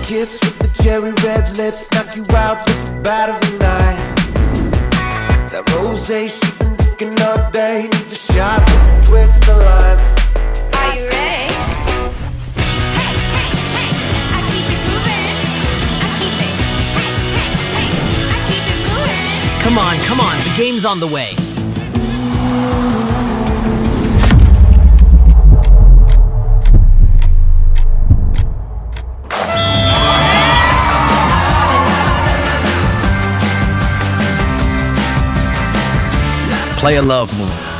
kiss with the cherry red lips, knock you out with the bad of the night. That rosé she been drinking all day, needs a shot with the twist of lime. Are you ready? Hey, hey, hey, I keep it moving. I keep it. Hey, hey, hey, I keep it moving. Come on, the game's on the way. Play a love move.